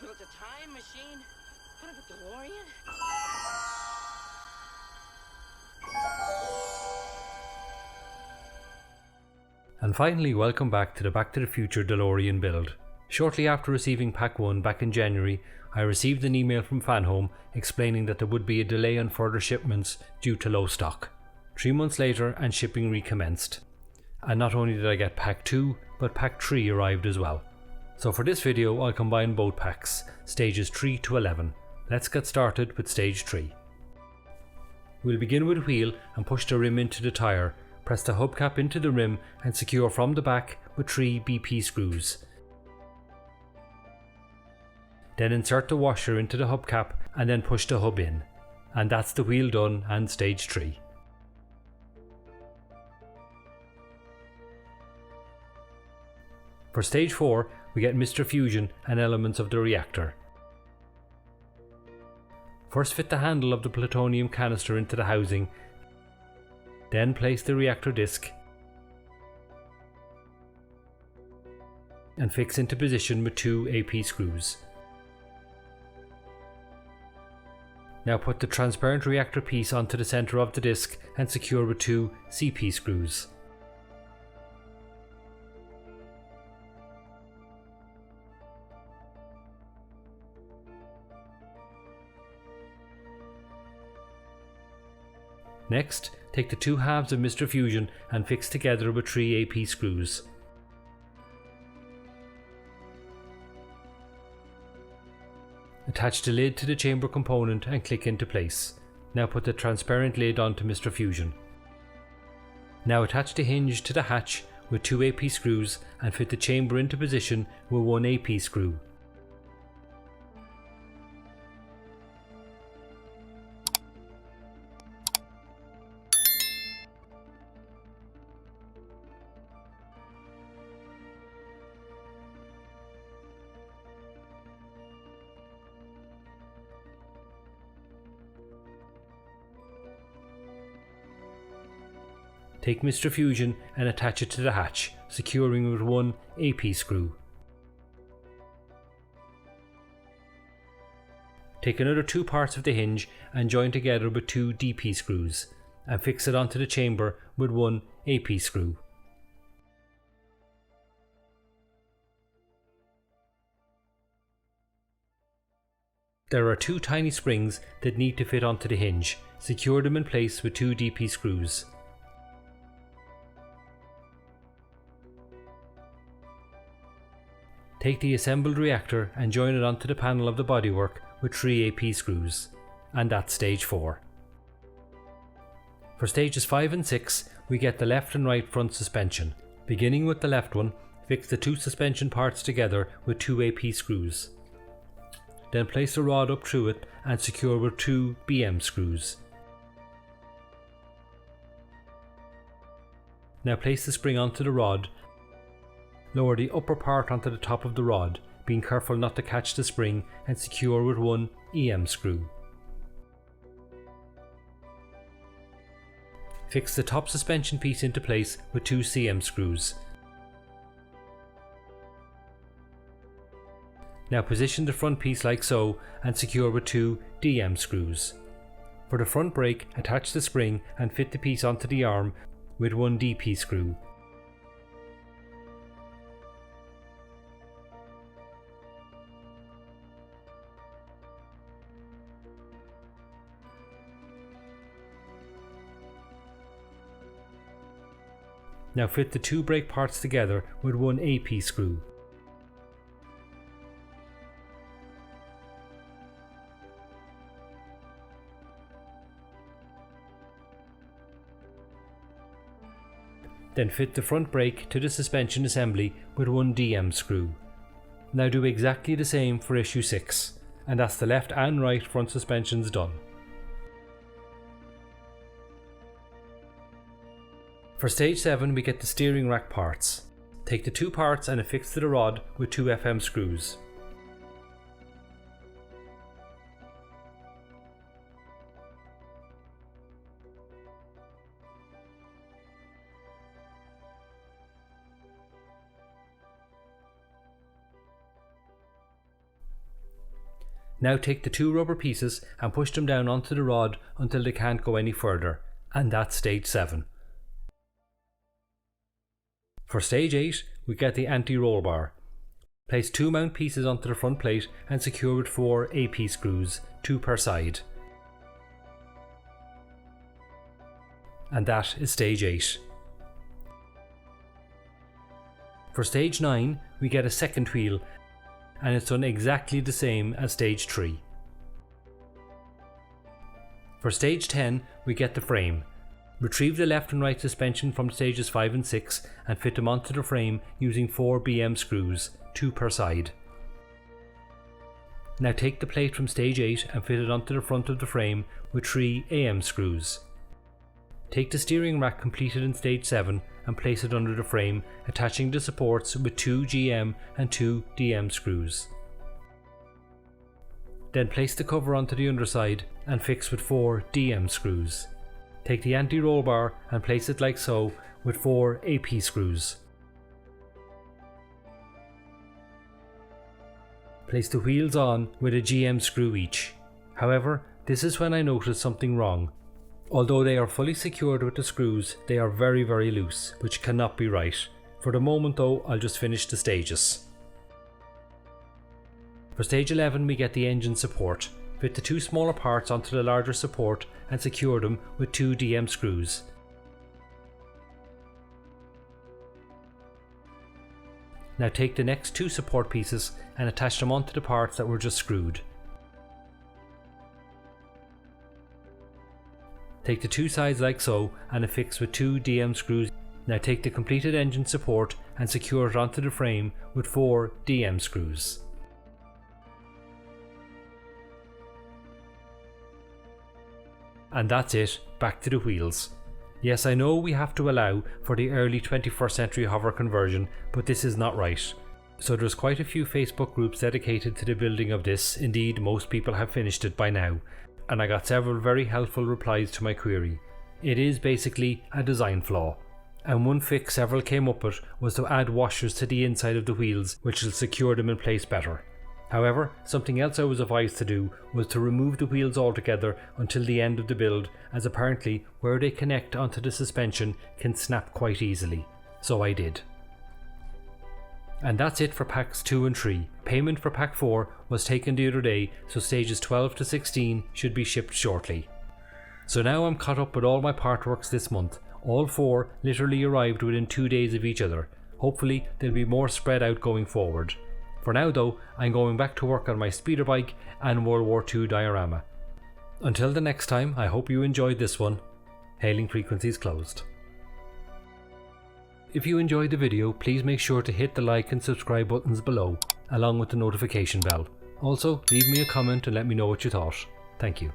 built a time machine out of a DeLorean? And finally, welcome back to the Back to the Future DeLorean build. Shortly after receiving Pack 1 back in January, I received an email from Fanhome explaining that there would be a delay on further shipments due to low stock. 3 months later and shipping recommenced. And not only did I get Pack 2, but Pack 3 arrived as well. So for this video I'll combine both packs, stages 3 to 11. Let's get started with stage 3. We'll begin with wheel and push the rim into the tyre. Press the hubcap into the rim and secure from the back with 3 BP screws. Then insert the washer into the hubcap and then push the hub in. And that's the wheel done and stage 3. For stage 4, we get Mr. Fusion and elements of the reactor. First fit the handle of the plutonium canister into the housing, then place the reactor disc and fix into position with 2 AP screws. Now put the transparent reactor piece onto the centre of the disc and secure with 2 CP screws. Next, take the 2 halves of Mr. Fusion and fix together with 3 AP screws. Attach the lid to the chamber component and click into place. Now put the transparent lid onto Mr. Fusion. Now attach the hinge to the hatch with 2 AP screws and fit the chamber into position with 1 AP screw. Take Mr. Fusion and attach it to the hatch, securing with 1 AP screw. Take another 2 parts of the hinge and join together with 2 DP screws, and fix it onto the chamber with 1 AP screw. There are 2 tiny springs that need to fit onto the hinge. Secure them in place with 2 DP screws. Take the assembled reactor and join it onto the panel of the bodywork with 3 AP screws. And that's stage 4. For stages 5 and 6, we get the left and right front suspension. Beginning with the left one, fix the 2 suspension parts together with 2 AP screws. Then place the rod up through it and secure with 2 BM screws. Now place the spring onto the rod. Lower the upper part onto the top of the rod, being careful not to catch the spring, and secure with 1 EM screw. Fix the top suspension piece into place with 2 CM screws. Now position the front piece like so and secure with 2 DM screws. For the front brake, attach the spring and fit the piece onto the arm with 1 DP screw. Now fit the 2 brake parts together with 1 AP screw. Then fit the front brake to the suspension assembly with 1 DM screw. Now do exactly the same for issue 6, and that's the left and right front suspensions done. For stage 7 we get the steering rack parts. Take the 2 parts and affix to the rod with 2 FM screws. Now take the 2 rubber pieces and push them down onto the rod until they can't go any further, and that's stage 7. For stage 8, we get the anti-roll bar. Place 2 mount pieces onto the front plate and secure with 4 AP screws, 2 per side. And that is stage 8. For stage 9, we get a second wheel, and it's done exactly the same as stage 3. For stage 10, we get the frame. Retrieve the left and right suspension from stages 5 and 6 and fit them onto the frame using 4 BM screws, 2 per side. Now take the plate from stage 8 and fit it onto the front of the frame with 3 AM screws. Take the steering rack completed in stage 7 and place it under the frame, attaching the supports with 2 GM and 2 DM screws. Then place the cover onto the underside and fix with 4 DM screws. Take the anti-roll bar and place it like so with 4 AP screws. Place the wheels on with a GM screw each. However, this is when I noticed something wrong. Although they are fully secured with the screws, they are very loose, which cannot be right. For the moment though, I'll just finish the stages. For stage 11 we get the engine support. Fit the 2 smaller parts onto the larger support and secure them with 2 DM screws. Now take the next 2 support pieces and attach them onto the parts that were just screwed. Take the 2 sides like so and affix with 2 DM screws. Now take the completed engine support and secure it onto the frame with 4 DM screws. And that's it, back to the wheels. Yes, I know we have to allow for the early 21st century hover conversion, but this is not right. So there's quite a few Facebook groups dedicated to the building of this. Indeed, most people have finished it by now, and I got several very helpful replies to my query. It is basically a design flaw, and one fix several came up with was to add washers to the inside of the wheels, which will secure them in place better. However, something else I was advised to do was to remove the wheels altogether until the end of the build, as apparently where they connect onto the suspension can snap quite easily. So I did. And that's it for packs 2 and 3. Payment for pack 4 was taken the other day, so stages 12 to 16 should be shipped shortly. So now I'm caught up with all my part works this month. All 4 literally arrived within 2 days of each other. Hopefully they'll be more spread out going forward. For now though, I'm going back to work on my speeder bike and World War II diorama. Until the next time, I hope you enjoyed this one. Hailing frequencies closed. If you enjoyed the video, please make sure to hit the like and subscribe buttons below, along with the notification bell. Also, leave me a comment and let me know what you thought. Thank you.